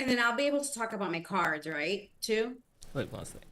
And then I'll be able to talk about my cards, right? Too. Wait one second.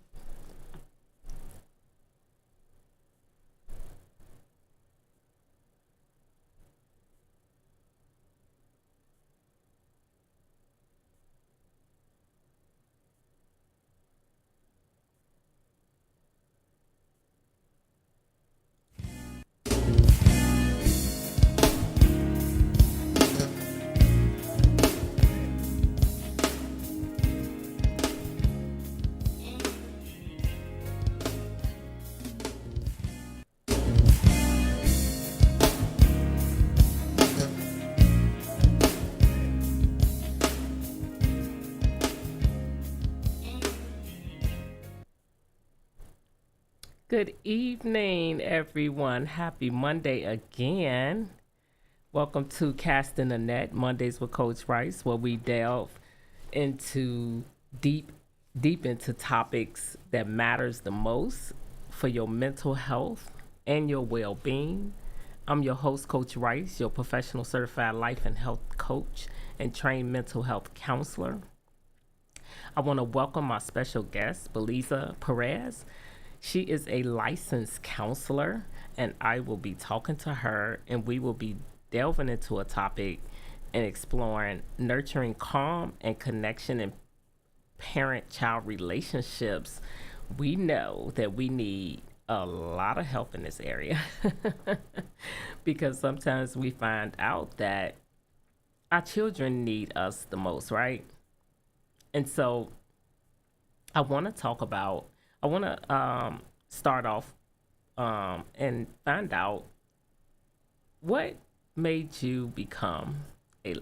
Good evening, everyone. Happy Monday again. Welcome to Casting the Net Mondays with Coach Rice, where we delve into deep, deep into topics that matters the most for your mental health and your well-being. I'm your host, Coach Rice, your professional certified life and health coach and trained mental health counselor. I want to welcome my special guest, Beliza Perez. She is a licensed counselor, and I will be talking to her, and we will be delving into a topic and exploring nurturing calm and connection in parent child relationships. We know that we need a lot of help in this area because sometimes we find out that our children need us the most, right? And so I want to talk about, I want to start off and find out what made you become a,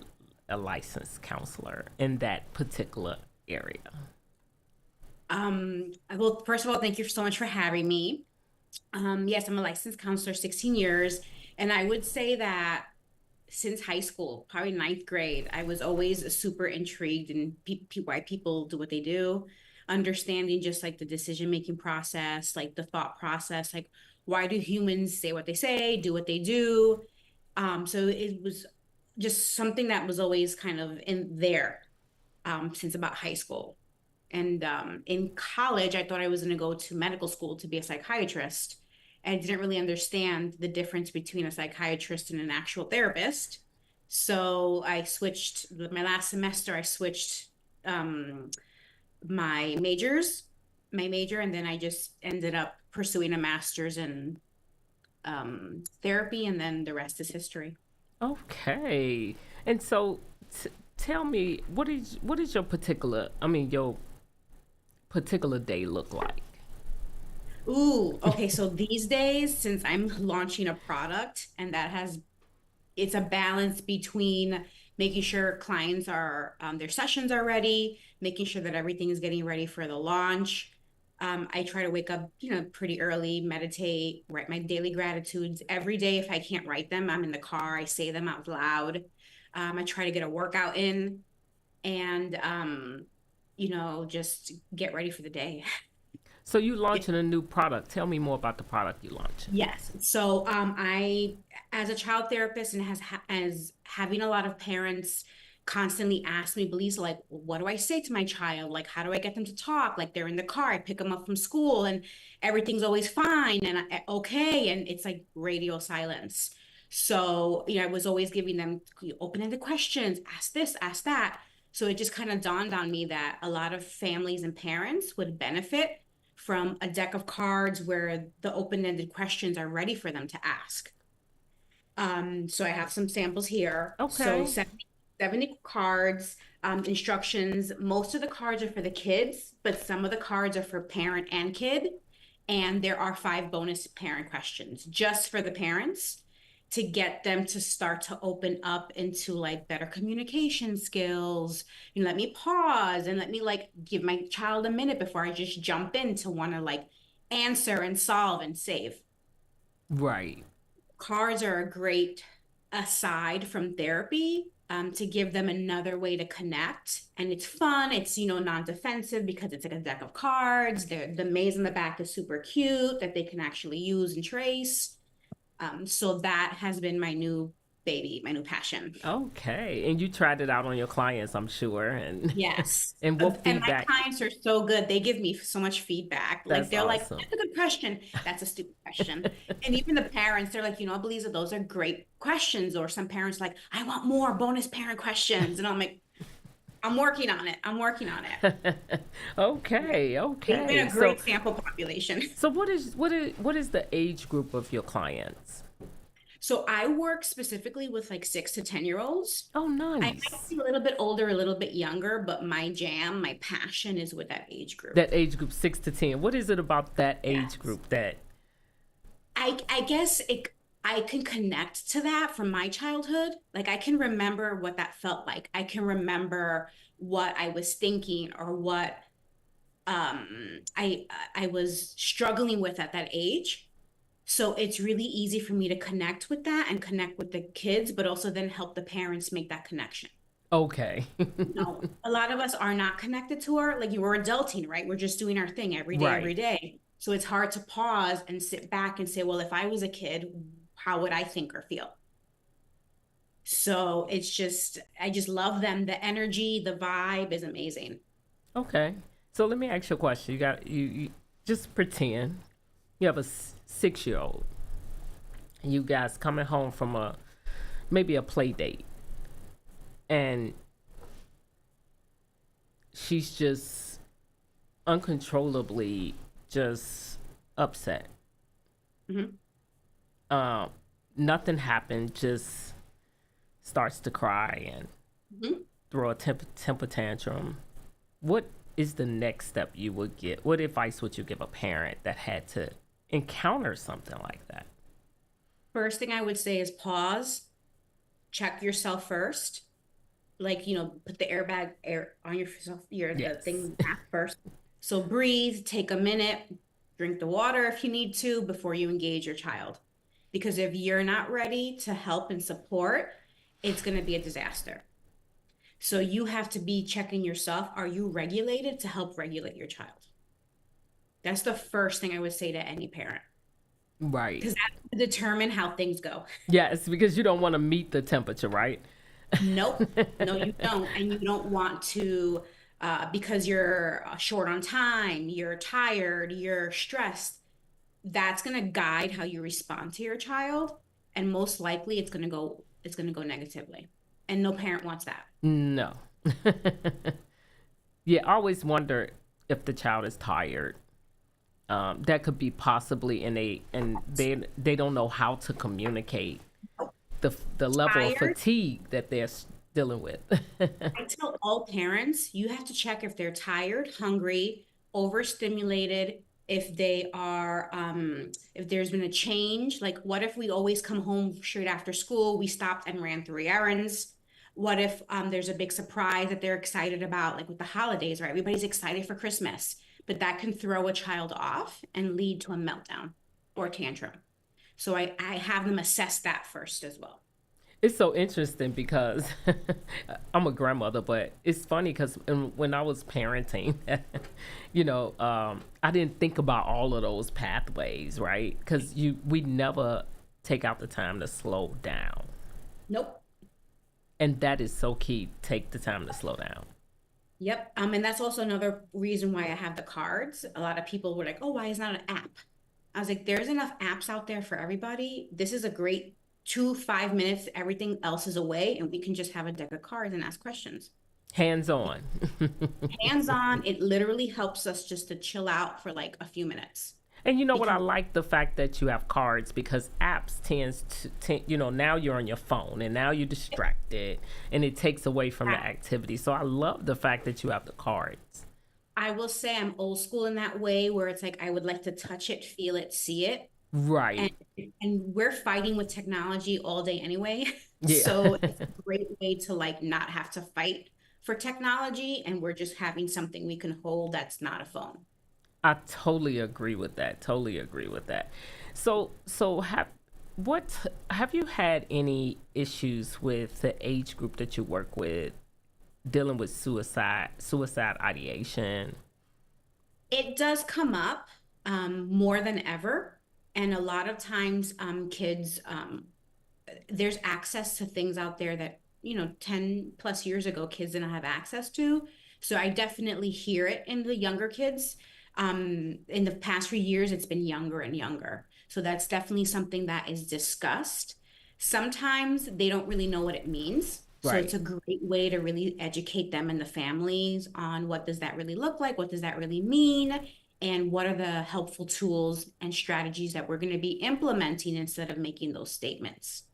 a licensed counselor in that particular area. Well, first of all, thank you so much for having me. Yes, I'm a licensed counselor, 16 years, and I would say that since high school, probably ninth grade, I was always super intrigued in why people do what they do, understanding just like the decision making process, like the thought process, like why do humans say what they say, do what they do. So it was just something that was always kind of in there since about high school. And in college, I thought I was going to go to medical school to be a psychiatrist. I didn't really understand the difference between a psychiatrist and an actual therapist. So I switched my last semester, I switched um, my majors, my major, and then I just ended up pursuing a master's in therapy, and then the rest is history. Okay. And so tell me, what is your particular, your particular day look like? Ooh, okay. So these days, since I'm launching a product and it's a balance between making sure clients are, their sessions are ready, making sure that everything is getting ready for the launch. I try to wake up, pretty early, meditate, write my daily gratitudes every day. If I can't write them, I'm in the car, I say them out loud. I try to get a workout in and, just get ready for the day. So you launching a new product. Tell me more about the product you launching. Yes. So, I, as a child therapist, and as having a lot of parents constantly ask me, Belisa, like, what do I say to my child? Like, how do I get them to talk? Like, they're in the car, I pick them up from school, and everything's always fine and okay, and it's like radio silence. So, I was always giving them open-ended questions, ask this, ask that. So it just kind of dawned on me that a lot of families and parents would benefit from a deck of cards where the open-ended questions are ready for them to ask. So I have some samples here. So Okay. 70 cards, instructions. Most of the cards are for the kids, but some of the cards are for parent and kid. And there are 5 bonus parent questions just for the parents to get them to start to open up into like better communication skills. Let me pause and let me like give my child a minute before I just jump in to want to like answer and solve and save. Right. Cards are a great aside from therapy, to give them another way to connect. And it's fun. It's, non-defensive because it's like a deck of cards. The maze in the back is super cute that they can actually use and trace. So that has been my new baby, my new passion. Okay. And you tried it out on your clients, I'm sure. And Yes. and what And my feedback? clients are so good. They give me so much feedback. Like That's they're like, awesome. that's a good question. That's a stupid question. And even the parents, they're like, Beliza, those are great questions. Or some parents like, I want more bonus parent questions. And I'm like, I'm working on it. I'm working on it. Yeah. Okay, They've been okay. a So great sample population. so what is the age group of your clients? So I work specifically with like 6 to 10 year olds. Oh, I might nice. be a little bit older, a little bit younger, but my jam, my passion is with that age group. That age group 6 to 10. What is it about that age Yes. group that I guess I can connect to that from my childhood. Like I can remember what that felt like. I can remember what I was thinking or what I was struggling with at that age. So it's really easy for me to connect with that and connect with the kids, but also then help the parents make that connection. okay. A lot of us are not connected to her. Like you were adulting, right? We're just doing our thing every Right. day. So it's hard to pause and sit back and say, well, if I was a kid, how would I think or feel? So I just love them. The energy, the vibe is amazing. Okay. So let me ask you a question. You just pretend you have a 6 year old. You guys coming home from a maybe a play date, and she's just uncontrollably just upset. Mhm. Um, Nothing happened. Just starts to cry and Mhm. throw a temper tantrum. What is the next step you would get? What advice would you give a parent that had to encounter something like that? First thing I would say is pause, check yourself first. Like, put the airbag air on yourself, the Yes. thing back first. So breathe, take a minute, drink the water if you need to before you engage your child. Because if you're not ready to help and support, it's going to be a disaster. So you have to be checking yourself. Are you regulated to help regulate your child? That's the first thing I would say to any parent Right. because that's to determine how things go. Yes, because you don't want to meet the temperature, right? Nope. No, you don't. And you don't want to, because you're short on time, you're tired, you're stressed. That's going to guide how you respond to your child. And most likely it's going to go negatively. And no parent wants that. No. Yeah, I always wonder if the child is tired. That could be possibly innate, and they don't know how to communicate the level of Tired. fatigue that they're dealing with. I tell all parents, you have to check if they're tired, hungry, overstimulated, if they are, if there's been a change. Like, what if we always come home straight after school? We stopped and ran 3 errands. What if there's a big surprise that they're excited about, like with the holidays, right? Everybody's excited for Christmas, but that can throw a child off and lead to a meltdown or tantrum. So I have them assess that first as well. It's so interesting because I'm a grandmother, but it's funny because when I was parenting, I didn't think about all of those pathways, right? Because we never take out the time to slow down, Nope. and that is so key. Take the time to slow down. Yep. And that's also another reason why I have the cards. A lot of people were like, oh, why is not an app? I was like, there's enough apps out there for everybody. This is a great 5 minutes. Everything else is away, and we can just have a deck of cards and ask questions. Hands on. Hands on, it literally helps us just to chill out for like a few minutes. And you know what? I Because like the fact that you have cards because apps tends to, now you're on your phone and now you're distracted and it takes away from the activity. So I love the fact that you have the cards. I will say I'm old school in that way where it's like I would like to touch it, feel it, see it. and Right. and we're fighting with technology all day anyway. Yeah. So it's a great way to like not have to fight for technology, and we're just having something we can hold that's not a phone. I totally agree with that. Totally agree with that. So have you had any issues with the age group that you work with dealing with suicide ideation? It does come up more than ever, and a lot of times kids there's access to things out there that, 10 plus years ago, kids didn't have access to. So I definitely hear it in the younger kids. In the past few years, it's been younger and younger. So that's definitely something that is discussed. Sometimes they don't really know what it means. So Right. it's a great way to really educate them and the families on what does that really look like? What does that really mean? And what are the helpful tools and strategies that we're going to be implementing instead of making those statements.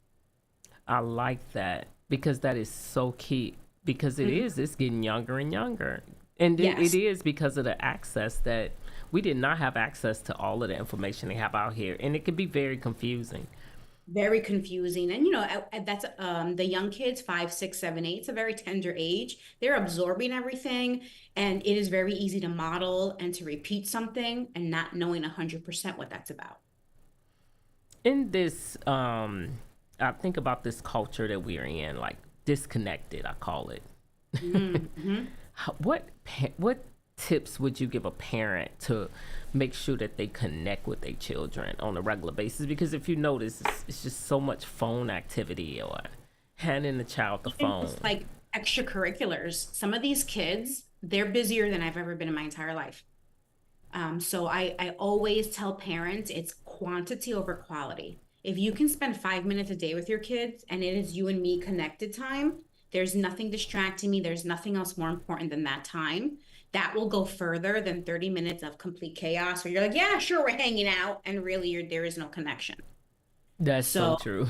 I like that because that is so key because Mhm. it's getting younger and younger. And it Yes, is because of the access that we did not have access to all of the information they have out here. And it can be very confusing. very confusing. And that's the young kids, 5, 6, 7, 8. It's a very tender age. They're absorbing everything, and it is very easy to model and to repeat something and not knowing 100% what that's about. In this, I think about this culture that we're in, like disconnected, I call it. Mm-hmm. What tips would you give a parent to make sure that they connect with their children on a regular basis? Because if you notice, it's just so much phone activity or handing the child the Even just phone. like extracurriculars, some of these kids, they're busier than I've ever been in my entire life. So I always tell parents it's quantity over quality. If you can spend 5 minutes a day with your kids and it is you and me connected time, there's nothing distracting me. There's nothing else more important than that time. That will go further than 30 minutes of complete chaos where you're like, yeah, sure, we're hanging out. And really, there is no connection. That's so So true.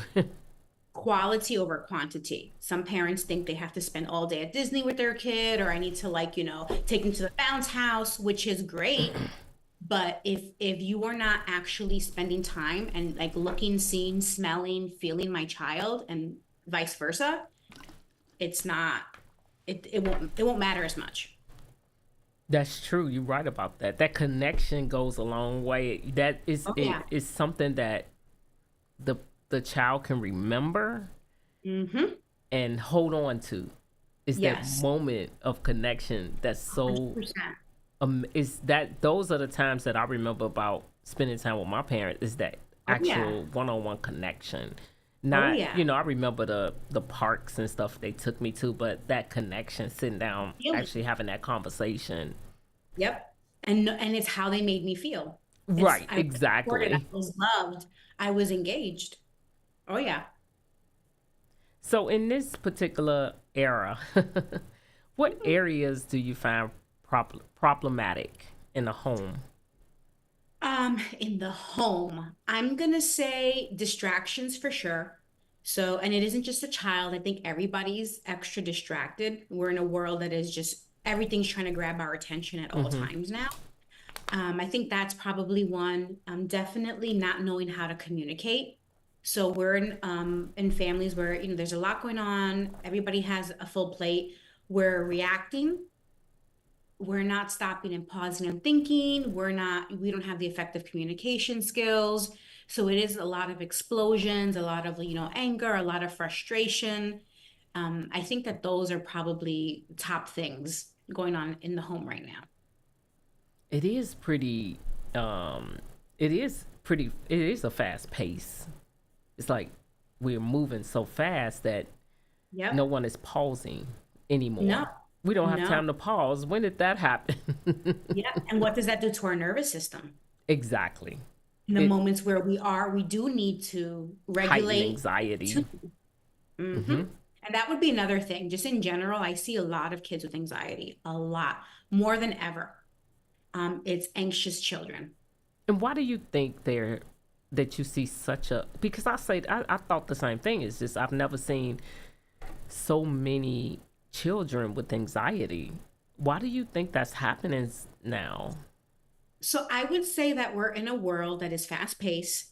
quality over quantity. Some parents think they have to spend all day at Disney with their kid, or I need to like, take them to the bounce house, which is great. But if you are not actually spending time and like looking, seeing, smelling, feeling my child and vice versa, it's not it won't matter as much. That's true. You're right about that. That connection goes a long way. That is Oh it yeah. is something that the the child can remember Mm-hmm. and hold on to. Is that Yes. moment of connection that's so 100%. is that those are the times that I remember about spending time with my parents is that Oh yeah. actual one-on-one connection. Oh Not, yeah. I remember the parks and stuff they took me to, but that connection, sitting down, Feeling. actually having that conversation. Yep. And it's how they made me feel. It's Right, I was supported, I exactly. was loved, I was engaged. Oh yeah. So in this particular era, what areas do you find problematic in a home? In the home, I'm gonna say distractions for sure. So, and it isn't just a child. I think everybody's extra distracted. We're in a world that is just everything's trying to grab our attention at all Mm-hmm. times now. I think that's probably one. Definitely not knowing how to communicate. So we're in families where there's a lot going on. Everybody has a full plate. We're reacting, we're not stopping and pausing and thinking. We don't have the effective communication skills. So it is a lot of explosions, a lot of, anger, a lot of frustration. I think that those are probably top things going on in the home right now. It is pretty. Um, it is pretty. It is a fast pace. It's like we're moving so fast that no Yep. one is pausing No, anymore. We don't have no. time to pause. When did that happen? Yep. And what does that do to our nervous system? Exactly. In the It moments where we do need to heightened regulate too. anxiety. Mm-hmm. Hmm. And that would be another thing. Just in general, I see a lot of kids with anxiety, a lot more than ever. It's anxious children. And why do you think that you see such a? Because I thought the same thing. It's just I've never seen so many children with anxiety. Why do you think that's happening now? So I would say that we're in a world that is fast paced.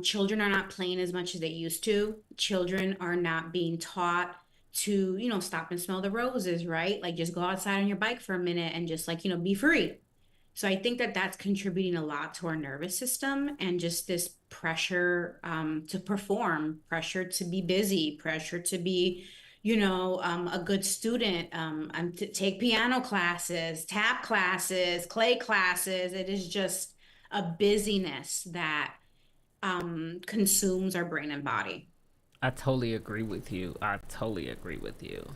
Children are not playing as much as they used to. Children are not being taught to, stop and smell the roses, right? Like just go outside on your bike for a minute and just like, be free. So I think that that's contributing a lot to our nervous system and just this pressure to perform, pressure to be busy, pressure to be, a good student, to take piano classes, tap classes, clay classes. It is just a busyness that consumes our brain and body. I totally agree with you. I totally agree with you.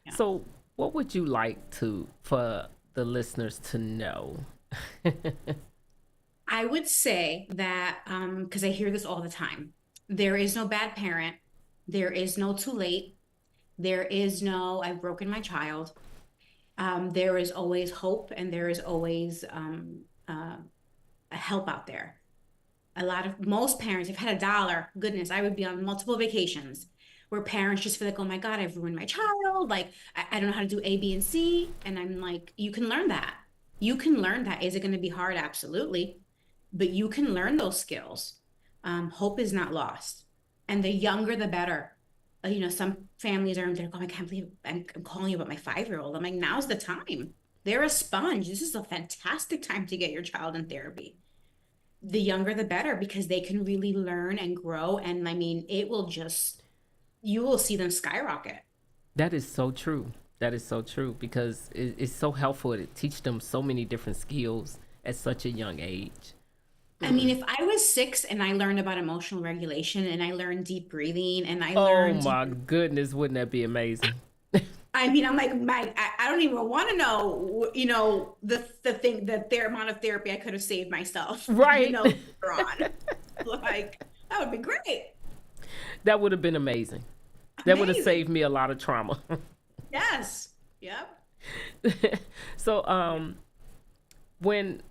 Yeah. So, what would you like to for the listeners to know? I would say that because I hear this all the time, there is no bad parent, there is no too late, there is no I've broken my child. There is always hope, and there is always a help out there. A lot of most parents, if I had a dollar, goodness, I would be on multiple vacations where parents just feel like, oh my God, I've ruined my child. Like, I don't know how to do A, B, and C. And I'm like, you can learn that. You can learn that. Is it going to be hard? Absolutely. But you can learn those skills. Hope is not lost. And the younger, the better. Some families are there going, I can't believe I'm calling you about my 5-year old. I'm like, now's the time. They're a sponge. This is a fantastic time to get your child in therapy. The younger the better, because they can really learn and grow. And I mean, you will see them skyrocket. That is so true. That is so true because it's so helpful to teach them so many different skills at such a young age. I mean, if I was 6 and I learned about emotional regulation and I learned deep breathing and I Oh learned, my goodness, wouldn't that be amazing? I mean, I'm like, I don't even want to know, the thing that their amount of therapy I could have saved myself, Right. later on. Like, that would be great. That would have been amazing. That would have Amazing. saved me a lot of trauma. Yes. Yep. So, when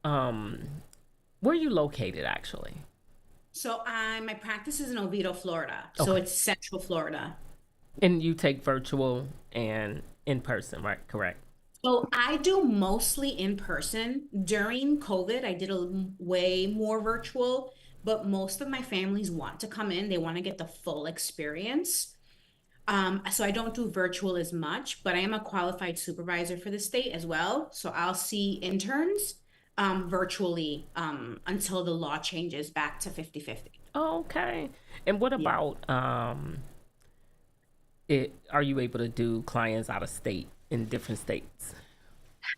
um where are you located actually? So my practice is in Oviedo, Florida. So Okay. it's Central Florida. And you take virtual and in person, right? Correct. So I do mostly in person. During COVID, I did way more virtual, but most of my families want to come in. They want to get the full experience. So I don't do virtual as much, but I am a qualified supervisor for the state as well. So I'll see interns virtually until the law changes back to 50-50. Okay. And what Yeah. about it are you able to do clients out of state in different states?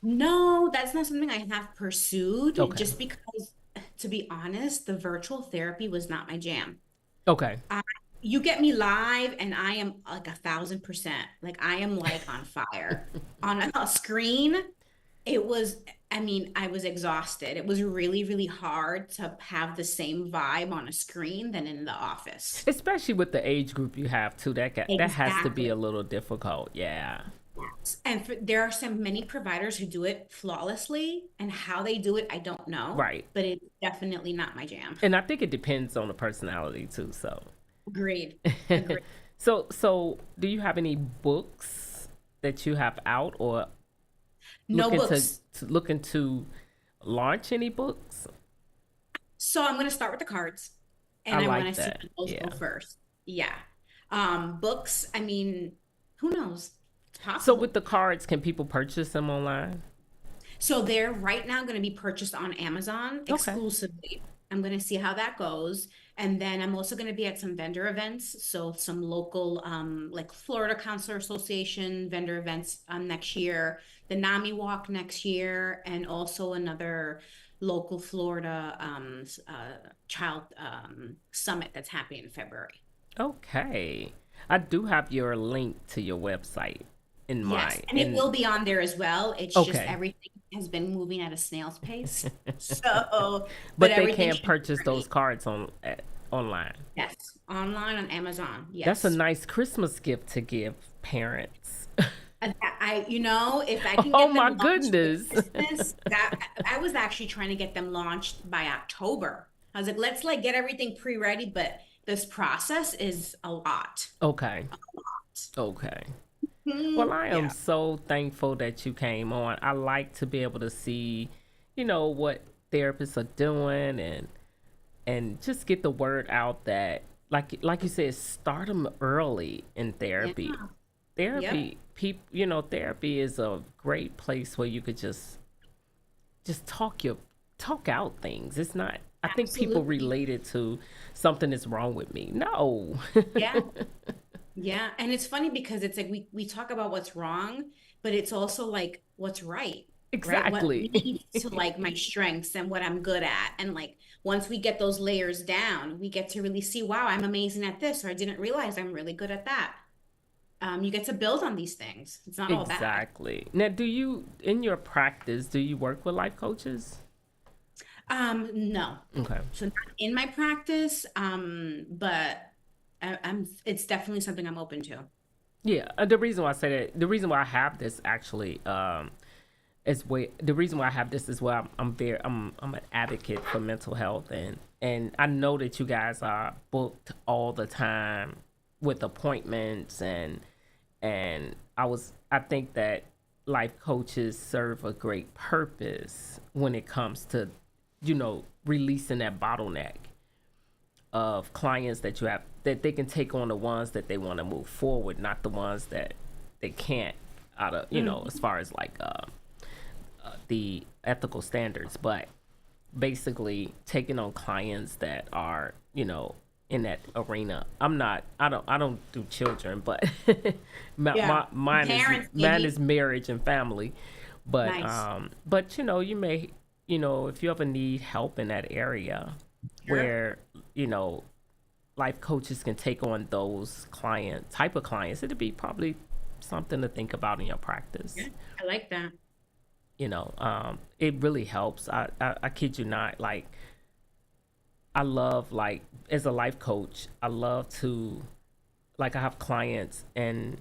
No, that's not something I have pursued Okay. just because, to be honest, the virtual therapy was not my jam. Okay. I, you get me live and I am like 1,000%. Like I am like on fire. On a screen, it was, I mean, I was exhausted. It was really, really hard to have the same vibe on a screen than in the office. Especially with the age group you have too. That has to be Exactly. a little difficult. Yeah. And there are some many providers who do it flawlessly, and how they do it, I don't know, Right. but it's definitely not my jam. And I think it depends on the personality too. So, Agreed. Agreed. so do you have any books that you have out or No books. looking to launch any books? So I'm going to start with the cards, I and I want like to see that. how those Yeah. go first. Yeah. Books, I mean, who knows? It's So with possible. the cards, can people purchase them online? So they're right now going to be purchased on Amazon Okay. exclusively. I'm going to see how that goes. And then I'm also going to be at some vendor events. So some local, like Florida Counselor Association vendor events next year, the NAMI Walk next year, and also another local Florida child summit that's happening in February. Okay. I do have your link to your website in Yes, my and it in will be on there as well. It's just okay. everything has been moving at a snail's pace. So, but But they everything can should be purchase those ready. cards online. Yes, online on Amazon. That's a Yes. nice Christmas gift to give parents. If I can Oh get my them launched for goodness. Christmas, that I was actually trying to get them launched by October. I was like, let's like get everything pre-ready, but this process is a lot. Okay. Okay. Well, I am Yeah. so thankful that you came on. I like to be able to see, what therapists are doing and just get the word out that like you said, start them early in Yeah. therapy. Yep. Therapy is a great place where you could just talk out things. It's not. I think people Absolutely. relate it to something is wrong with me. No. Yeah. Yeah, and it's funny because it's like we talk about what's wrong, but it's also like what's right. right? What Exactly. leads to like my strengths and what I'm good at. And like once we get those layers down, we get to really see, wow, I'm amazing at this, or I didn't realize I'm really good at that. You get to build on these things. It's not all bad. Exactly. Now, do you, in your practice, do you work with life coaches? No. Okay. So not in my practice, but it's definitely something I'm open to. Yeah. The reason why I say that, the reason why I have this actually, is way the reason why I have this is why I'm an advocate for mental health, and I know that you guys are booked all the time with appointments, and I think that life coaches serve a great purpose when it comes to, releasing that bottleneck of clients that you have, that they can take on the ones that they want to move forward, not the ones that they can't, out of, Mm, as far as like the ethical standards, but basically taking on clients that are, in that arena. I don't do children, but yeah. mine is Parents, maybe. marriage and family. But Nice. you may, if you ever need help in that area Sure. where, you know, life coaches can take on those type of clients, it'd be probably something to think about in your practice. Yeah, I like that. It really helps. I kid you not. Like, I love, like, as a life coach, I love to, like, I have clients, and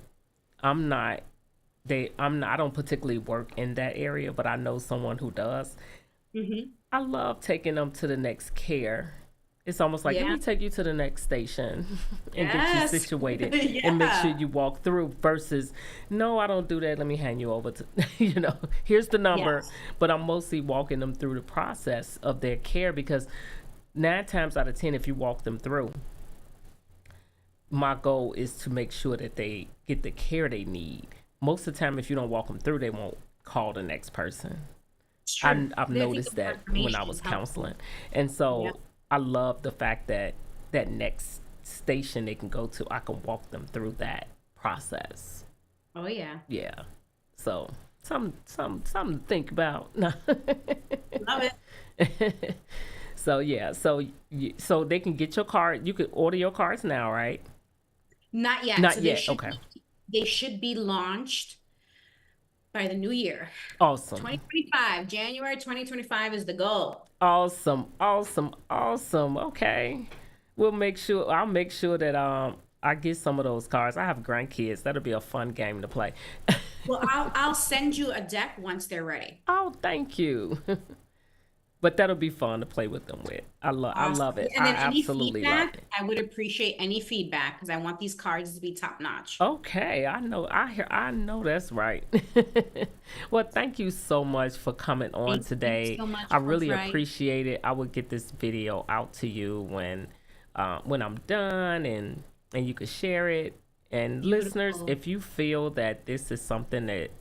I'm not I don't particularly work in that area, but I know someone who does. Hmm. I love taking them to the next care. It's almost like, let Yeah. me take you to the next station and get you Yes. situated and make sure Yeah. you walk through, versus, no, I don't do that. Let me hand you over to, here's the number. Yes. But I'm mostly walking them through the process of their care, because 9 times out of 10, if you walk them through, my goal is to make sure that they get the care they need. Most of the time, if you don't walk them through, they won't call the next person. It's true. I've I think noticed more that when I information was is helpful. counseling. And Yeah. so I love the fact that that next station they can go to, I can walk them through that process. Oh yeah. Yeah. So something to think about. Love it. So yeah, so they can get your card. You could order your cards now, right? Not yet. Not So yet. Okay. they should be launched by the new year. Awesome. 2025, January 2025 is the goal. Awesome. Awesome. Awesome. Okay. I'll make sure that I get some of those cards. I have grandkids. That'll be a fun game to play. Well, I'll send you a deck once they're ready. Oh, thank you. But that'll be fun to play with them with. I Awesome. love it. And I then any absolutely love feedback, it. I would appreciate any feedback because I want these cards to be top notch. Okay, I know that's right. Well, thank you so much for coming on Thank you today. so much, I Coach really Wright. appreciate it. I will get this video out to you when I'm done, and you can share it. And listeners, Beautiful. if you feel that this is something that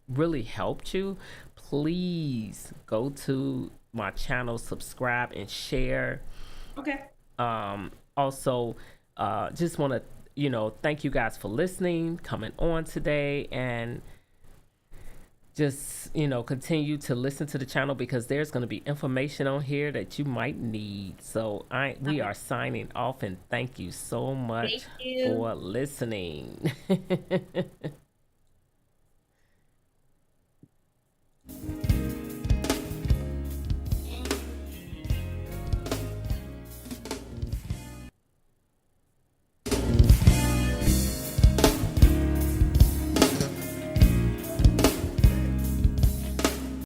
really helped you, please go to my channel, subscribe, and share. Okay. Also, just want to, thank you guys for listening, coming on today, and just, continue to listen to the channel, because there's going to be information on here that you might need. So Love we are it. signing off, and thank you so much Thank you. for listening.